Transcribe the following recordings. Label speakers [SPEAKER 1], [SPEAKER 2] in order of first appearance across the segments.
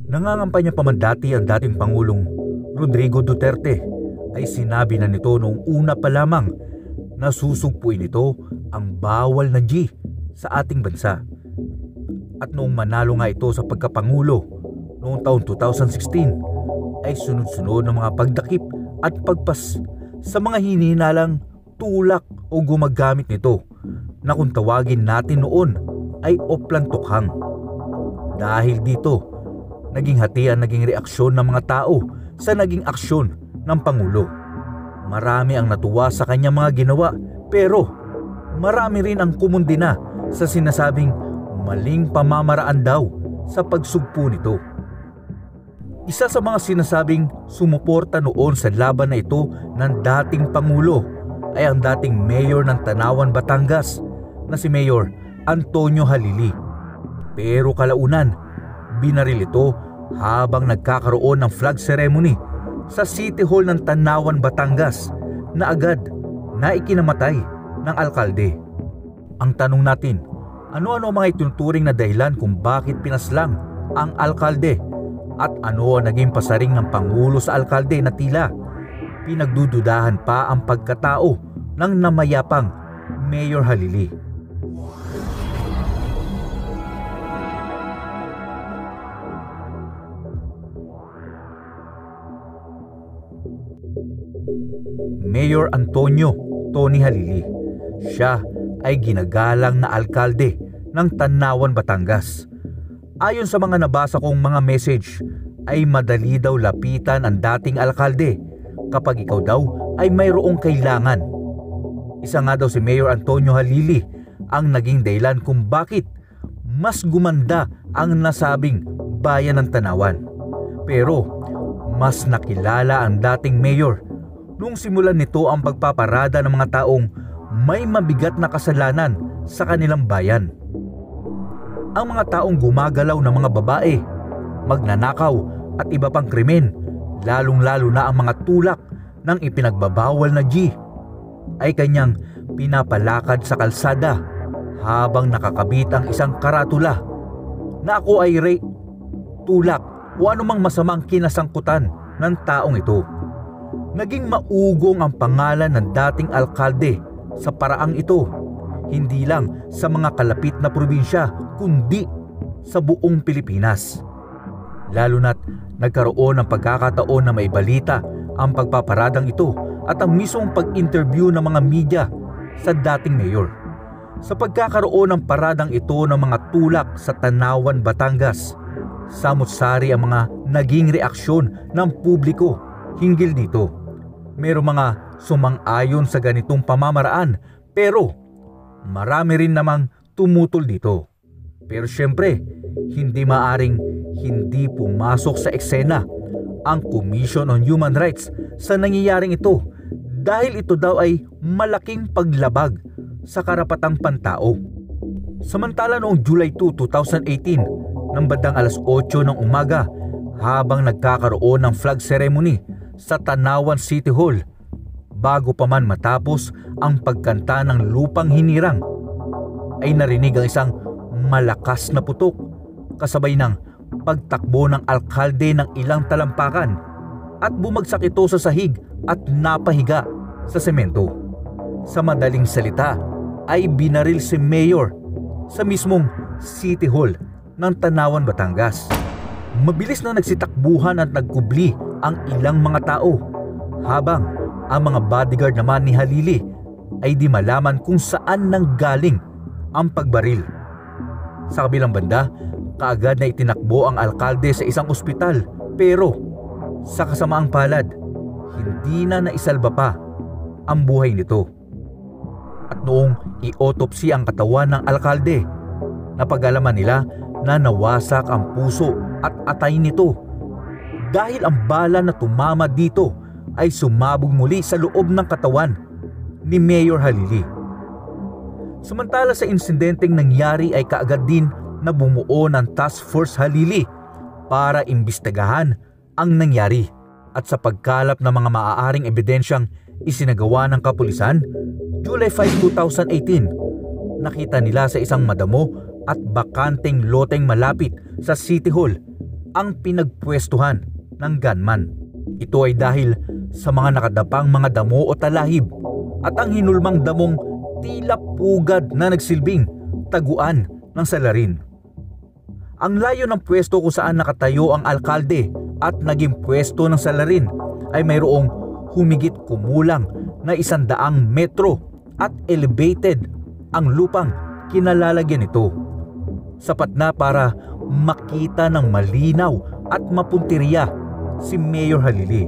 [SPEAKER 1] Nangangampanya pa man dati ang dating Pangulong Rodrigo Duterte ay sinabi na nito noong una pa lamang na susugpuin nito ang bawal na G sa ating bansa. At noong manalo nga ito sa pagkapangulo noong taon 2016 ay sunod-sunod ng mga pagdakip at pagpas sa mga hinihinalang tulak o gumagamit nito na kung tawagin natin noon ay oplantukhang. Dahil dito, naging naging reaksyon ng mga tao sa naging aksyon ng Pangulo. Marami ang natuwa sa kanyang mga ginawa, pero marami rin ang kumundina sa sinasabing maling pamamaraan daw sa pagsugpo nito. Isa sa mga sinasabing sumuporta noon sa laban na ito ng dating Pangulo ay ang dating mayor ng Tanawan, Batangas na si Mayor Antonio Halili. Pero kalaunan, binaril ito habang nagkakaroon ng flag ceremony sa City Hall ng Tanawan, Batangas na agad na ikinamatay ng alkalde. Ang tanong natin, ano-ano mga ituturing na dahilan kung bakit pinaslang ang alkalde? At ano ang naging pasaring ng Pangulo sa alkalde na tila pinagdududahan pa ang pagkatao ng namayapang Mayor Halili? Mayor Antonio Tony Halili, siya ay ginagalang na alkalde ng Tanawan, Batangas. Ayon sa mga nabasa kong mga message ay madali daw lapitan ang dating alkalde kapag ikaw daw ay mayroong kailangan. Isa nga daw si Mayor Antonio Halili ang naging dahilan kung bakit mas gumanda ang nasabing bayan ng Tanawan. Pero mas nakilala ang dating mayor nung simulan nito ang pagpaparada ng mga taong may mabigat na kasalanan sa kanilang bayan. Ang mga taong gumagalaw ng mga babae, magnanakaw at iba pang krimen, lalong-lalo na ang mga tulak ng ipinagbabawal na G, ay kanyang pinapalakad sa kalsada habang nakakabit ang isang karatula na ako ay rape, tulak o anumang masamang kinasangkutan ng taong ito. Naging maugong ang pangalan ng dating alkalde sa paraang ito, hindi lang sa mga kalapit na probinsya kundi sa buong Pilipinas. Lalo na't nagkaroon ng pagkakataon na may balita ang pagpaparadang ito at ang mismong pag-interview ng mga media sa dating mayor. Sa pagkakaroon ng paradang ito ng mga tulak sa Tanawan, Batangas, samut-sari ang mga naging reaksyon ng publiko hinggil dito. Mayroong mga sumang-ayon sa ganitong pamamaraan, pero marami rin namang tumutol dito. Pero syempre, hindi maaring hindi pumasok sa eksena ang Commission on Human Rights sa nangyayaring ito dahil ito daw ay malaking paglabag sa karapatang pantao. Samantala noong July 2, 2018, ng bandang alas 8 ng umaga, habang nagkakaroon ng flag ceremony sa Tanawan City Hall, bago pa man matapos ang pagkanta ng Lupang Hinirang, ay narinig ang isang malakas na putok kasabay ng pagtakbo ng alkalde ng ilang talampakan at bumagsak ito sa sahig at napahiga sa semento. Sa madaling salita ay binaril si Mayor sa mismong City Hall ng Tanawan, Batangas. Mabilis na nagsitakbuhan at nagkubli ang ilang mga tao, habang ang mga bodyguard naman ni Halili ay di malaman kung saan nanggaling ang pagbaril. Sa kabilang banda, kaagad na itinakbo ang alkalde sa isang ospital, pero sa kasamaang palad, hindi na naisalba pa ang buhay nito. At noong i-autopsy ang katawan ng alkalde, napag-alaman nila na nawasak ang puso at atay nito dahil ang bala na tumama dito ay sumabog muli sa loob ng katawan ni Mayor Halili. Samantala sa insidenteng nangyari ay kaagad din na bumuo ng Task Force Halili para imbestigahan ang nangyari, at sa pagkalap ng mga maaaring ebidensyang isinagawa ng kapulisan, July 5, 2018, nakita nila sa isang madamo at bakanteng loteng malapit sa City Hall ang pinagpwestuhan ng gunman. Ito ay dahil sa mga nakadapang mga damo o talahib at ang hinulmang damong tila pugad na nagsilbing taguan ng salarin. Ang layo ng pwesto kung saan nakatayo ang alkalde at naging pwesto ng salarin ay mayroong humigit kumulang na 100 metro at elevated ang lupang kinalalagyan nito. Sapat na para makita ng malinaw at mapuntirya si Mayor Halili.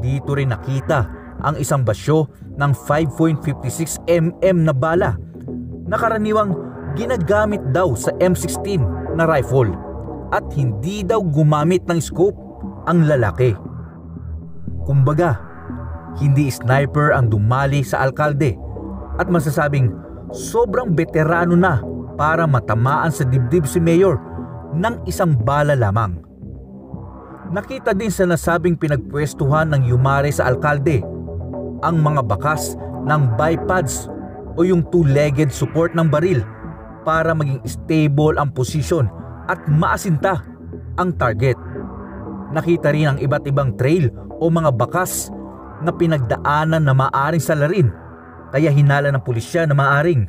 [SPEAKER 1] Dito rin nakita ang isang basyo ng 5.56 mm na bala na karaniwang ginagamit daw sa M16 na rifle at hindi daw gumamit ng scope ang lalaki. Kumbaga, hindi sniper ang dumali sa alkalde at masasabing sobrang veterano na para matamaan sa dibdib si Mayor ng isang bala lamang. Nakita din sa nasabing pinagpwestuhan ng yumare sa alkalde ang mga bakas ng bipads o yung two-legged support ng baril para maging stable ang posisyon at maasinta ang target. Nakita rin ang iba't ibang trail o mga bakas na pinagdaanan na maaring salarin, kaya hinala ng pulisya na maaring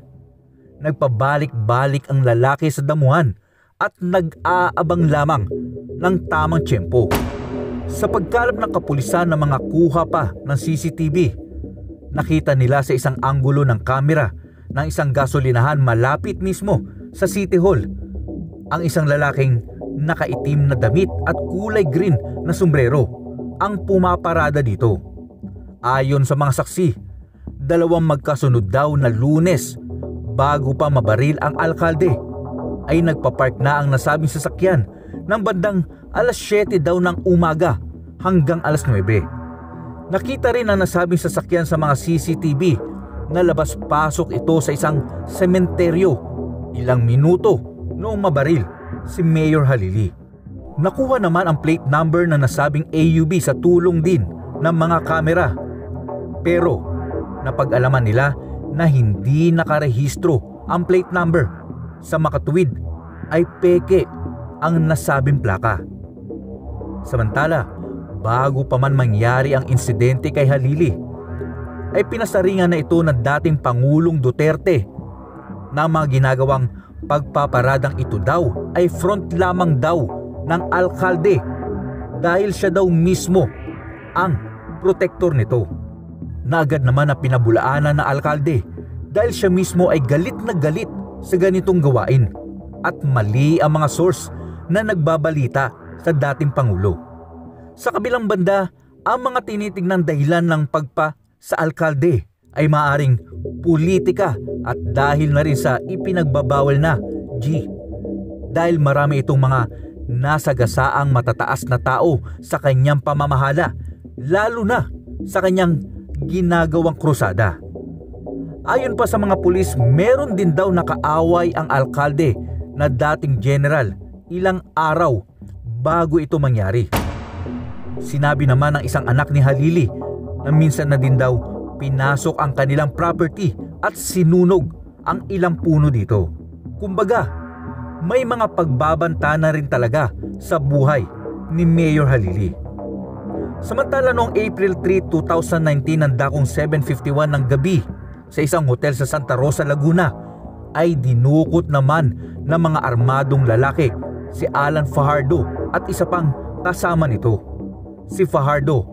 [SPEAKER 1] nagpabalik-balik ang lalaki sa damuhan at nag-aabang lamang ng tamang tiyempo. Sa pagkalap ng kapulisan ng mga kuha pa ng CCTV, nakita nila sa isang anggulo ng kamera ng isang gasolinahan malapit mismo sa City Hall ang isang lalaking nakaitim na damit at kulay green na sombrero ang pumaparada dito. Ayon sa mga saksi, 2 magkasunod daw na Lunes bago pa mabaril ang alkalde ay nagpapark na ang nasabing sasakyan ng bandang 7:00 daw ng umaga hanggang 9:00. Nakita rin ang nasabing sasakyan sa mga CCTV na labas-pasok ito sa isang sementeryo ilang minuto noong mabaril si Mayor Halili. Nakuha naman ang plate number na nasabing AUV sa tulong din ng mga kamera. Pero napag-alaman nila na hindi nakarehistro ang plate number. Sa makatuwid ay peke ang nasabing plaka. Samantala, bago pa man mangyari ang insidente kay Halili, ay pinasaringan na ito ng dating Pangulong Duterte na mga ginagawang pagpaparadang ito daw ay front lamang daw ng alkalde dahil siya daw mismo ang protektor nito. Na agad naman na pinabulaanan ng alkalde dahil siya mismo ay galit na galit sa ganitong gawain at mali ang mga source na nagbabalita sa dating Pangulo. Sa kabilang banda, ang mga tinitingnang dahilan ng pagpa sa alkalde ay maaring politika at dahil na rin sa ipinagbabawal na G. Dahil marami itong mga nasagasaang matataas na tao sa kanyang pamamahala, lalo na sa kanyang ginagawang krusada. Ayon pa sa mga pulis, meron din daw nakaaway ang alkalde na dating general ilang araw bago ito mangyari. Sinabi naman ng isang anak ni Halili na minsan na din daw pinasok ang kanilang property at sinunog ang ilang puno dito. Kumbaga, may mga pagbabanta na rin talaga sa buhay ni Mayor Halili. Samantala noong April 3, 2019 ng dakong 7:51 ng gabi sa isang hotel sa Santa Rosa, Laguna ay dinukot naman ng mga armadong lalaki si Alan Fajardo at isa pang kasama nito. Si Fajardo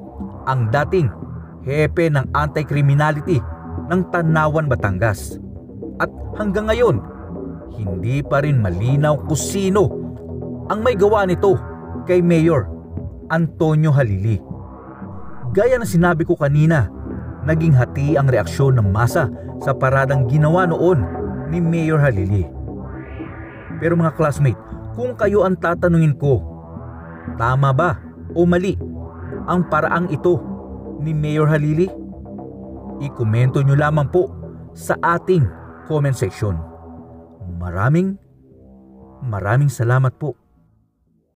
[SPEAKER 1] ang dating hepe ng anti-criminality ng Tanawan, Batangas. At hanggang ngayon, hindi pa rin malinaw kung sino ang may gawa nito kay Mayor Antonio Halili. Gaya ng sinabi ko kanina, naging hati ang reaksyon ng masa sa paradang ginawa noon ni Mayor Halili. Pero mga classmate, kung kayo ang tatanungin ko, tama ba o mali ang paraang ito ni Mayor Halili? I-komento nyo lamang po sa ating comment section. Maraming salamat po.